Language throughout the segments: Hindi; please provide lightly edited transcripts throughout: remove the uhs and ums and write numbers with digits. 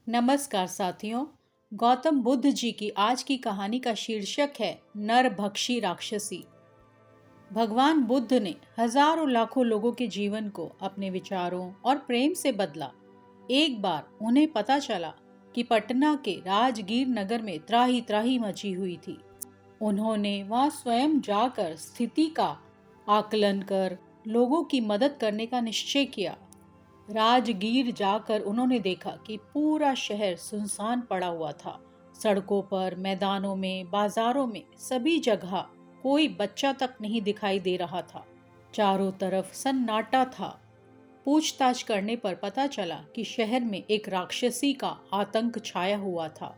नमस्कार साथियों। गौतम बुद्ध जी की आज की कहानी का शीर्षक है नरभक्षी राक्षसी। भगवान बुद्ध ने हजारों लाखों लोगों के जीवन को अपने विचारों और प्रेम से बदला। एक बार उन्हें पता चला कि पटना के राजगीर नगर में त्राही त्राही मची हुई थी। उन्होंने वहां स्वयं जाकर स्थिति का आकलन कर लोगों की मदद करने का निश्चय किया। राजगीर जाकर उन्होंने देखा कि पूरा शहर सुनसान पड़ा हुआ था। सड़कों पर, मैदानों में, बाजारों में, सभी जगह कोई बच्चा तक नहीं दिखाई दे रहा था। चारों तरफ सन्नाटा था। पूछताछ करने पर पता चला कि शहर में एक राक्षसी का आतंक छाया हुआ था।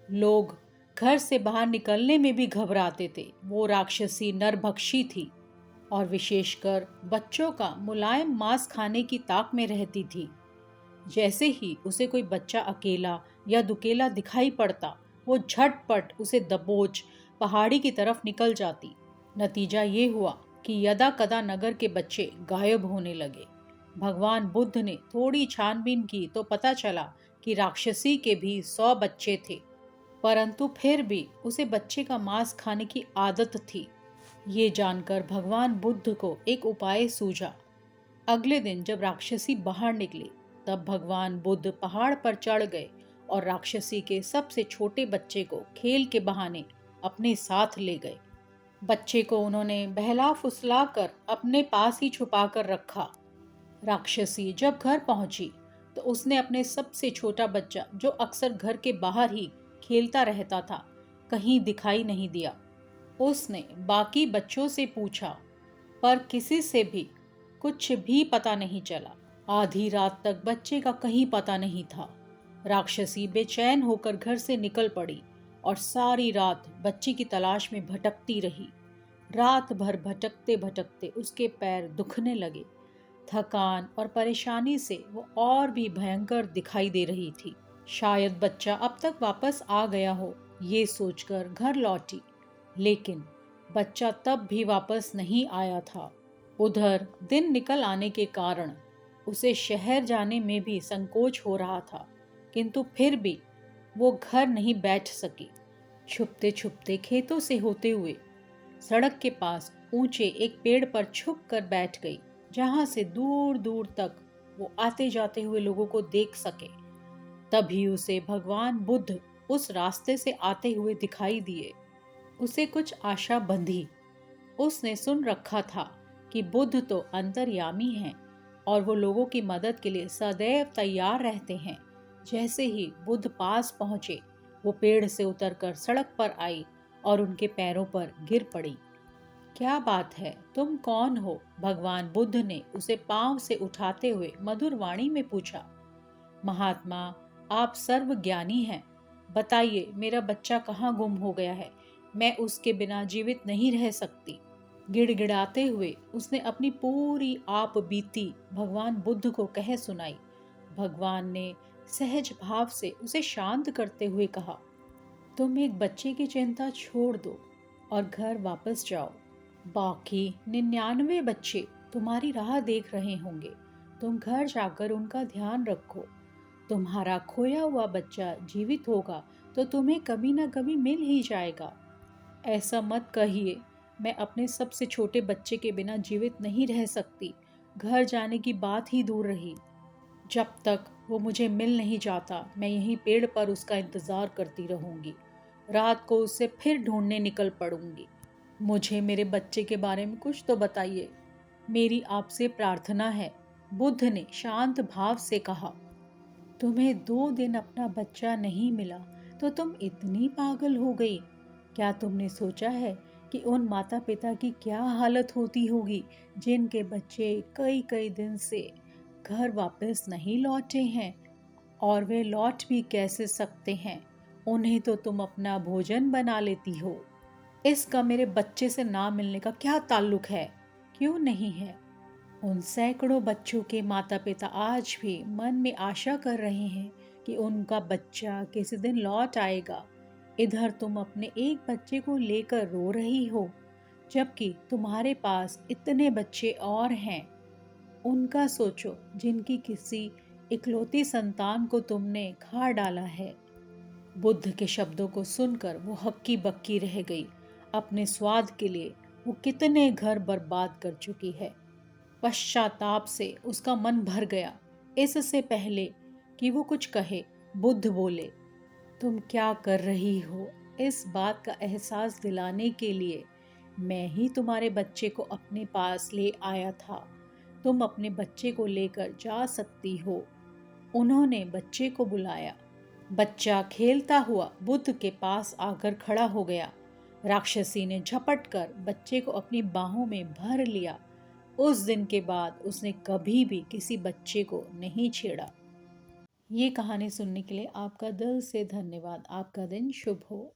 लोग घर से बाहर निकलने में भी घबराते थे। वो राक्षसी नरभक्षी थी और विशेषकर बच्चों का मुलायम मांस खाने की ताक में रहती थी। जैसे ही उसे कोई बच्चा अकेला या दुकेला दिखाई पड़ता, वो झटपट उसे दबोच पहाड़ी की तरफ निकल जाती। नतीजा ये हुआ कि यदा कदा नगर के बच्चे गायब होने लगे। भगवान बुद्ध ने थोड़ी छानबीन की तो पता चला कि राक्षसी के भी 100 बच्चे थे, परंतु फिर भी उसे बच्चे का मांस खाने की आदत थी। ये जानकर भगवान बुद्ध को एक उपाय सूझा। अगले दिन जब राक्षसी बाहर निकली, तब भगवान बुद्ध पहाड़ पर चढ़ गए और राक्षसी के सबसे छोटे बच्चे को खेल के बहाने अपने साथ ले गए। बच्चे को उन्होंने बहला फुसला कर अपने पास ही छुपा कर रखा। राक्षसी जब घर पहुंची तो उसने अपने सबसे छोटा बच्चा, जो अक्सर घर के बाहर ही खेलता रहता था, कहीं दिखाई नहीं दिया। उसने बाकी बच्चों से पूछा, पर किसी से भी कुछ भी पता नहीं चला। आधी रात तक बच्चे का कहीं पता नहीं था। राक्षसी बेचैन होकर घर से निकल पड़ी और सारी रात बच्चे की तलाश में भटकती रही। रात भर भटकते भटकते उसके पैर दुखने लगे। थकान और परेशानी से वो और भी भयंकर दिखाई दे रही थी। शायद बच्चा अब तक वापस आ गया हो, ये सोचकर घर लौटी, लेकिन बच्चा तब भी वापस नहीं आया था। उधर दिन निकल आने के कारण उसे शहर जाने में भी संकोच हो रहा था, किंतु फिर भी वो घर नहीं बैठ सकी। छुपते छुपते खेतों से होते हुए सड़क के पास ऊंचे एक पेड़ पर छुप कर बैठ गई, जहां से दूर दूर तक वो आते जाते हुए लोगों को देख सके। तभी उसे भगवान बुद्ध उस रास्ते से आते हुए दिखाई दिए। उसे कुछ आशा बंधी। उसने सुन रखा था कि बुद्ध तो अंतर्यामी हैं और वो लोगों की मदद के लिए सदैव तैयार रहते हैं। जैसे ही बुद्ध पास पहुंचे, वो पेड़ से उतरकर सड़क पर आई और उनके पैरों पर गिर पड़ी। क्या बात है, तुम कौन हो? भगवान बुद्ध ने उसे पांव से उठाते हुए मधुर वाणी में पूछा। महात्मा, आप सर्वज्ञानी हैं। बताइए, मेरा बच्चा कहाँ गुम हो गया है? मैं उसके बिना जीवित नहीं रह सकती। गिड़गिड़ाते हुए उसने अपनी पूरी आप बीती भगवान बुद्ध को कह सुनाई। भगवान ने सहज भाव से उसे शांत करते हुए कहा, तुम एक बच्चे की चिंता छोड़ दो और घर वापस जाओ। बाकी 99 बच्चे तुम्हारी राह देख रहे होंगे। तुम घर जाकर उनका ध्यान रखो। तुम्हारा खोया हुआ बच्चा जीवित होगा तो तुम्हें कभी ना कभी मिल ही जाएगा। ऐसा मत कहिए, मैं अपने सबसे छोटे बच्चे के बिना जीवित नहीं रह सकती। घर जाने की बात ही दूर रही। जब तक वो मुझे मिल नहीं जाता, मैं यहीं पेड़ पर उसका इंतजार करती रहूंगी। रात को उसे फिर ढूंढने निकल पड़ूंगी। मुझे मेरे बच्चे के बारे में कुछ तो बताइए। मेरी आपसे प्रार्थना है, बुद्ध ने शांत भाव से कहा। तुम्हें 2 दिन अपना बच्चा नहीं मिला तो तुम इतनी पागल हो गई? क्या तुमने सोचा है कि उन माता पिता की क्या हालत होती होगी जिनके बच्चे कई कई दिन से घर वापस नहीं लौटे हैं? और वे लौट भी कैसे सकते हैं? उन्हें तो तुम अपना भोजन बना लेती हो। इसका मेरे बच्चे से ना मिलने का क्या ताल्लुक है? क्यों नहीं है? उन सैकड़ों बच्चों के माता पिता आज भी मन में आशा कर रहे हैं कि उनका बच्चा किसी दिन लौट आएगा। इधर तुम अपने एक बच्चे को लेकर रो रही हो, जबकि तुम्हारे पास इतने बच्चे और हैं। उनका सोचो जिनकी किसी इकलौती संतान को तुमने खा डाला है। बुद्ध के शब्दों को सुनकर वो हक्की बक्की रह गई। अपने स्वाद के लिए वो कितने घर बर्बाद कर चुकी है। पश्चाताप से उसका मन भर गया। इससे पहले कि वो कुछ कहे, बुद्ध बोले, तुम क्या कर रही हो? इस बात का एहसास दिलाने के लिए मैं ही तुम्हारे बच्चे को अपने पास ले आया था। तुम अपने बच्चे को लेकर जा सकती हो। उन्होंने बच्चे को बुलाया। बच्चा खेलता हुआ बुद्ध के पास आकर खड़ा हो गया। राक्षसी ने झपट कर बच्चे को अपनी बाहों में भर लिया। उस दिन के बाद उसने कभी भी किसी बच्चे को नहीं छेड़ा। ये कहानी सुनने के लिए आपका दिल से धन्यवाद। आपका दिन शुभ हो।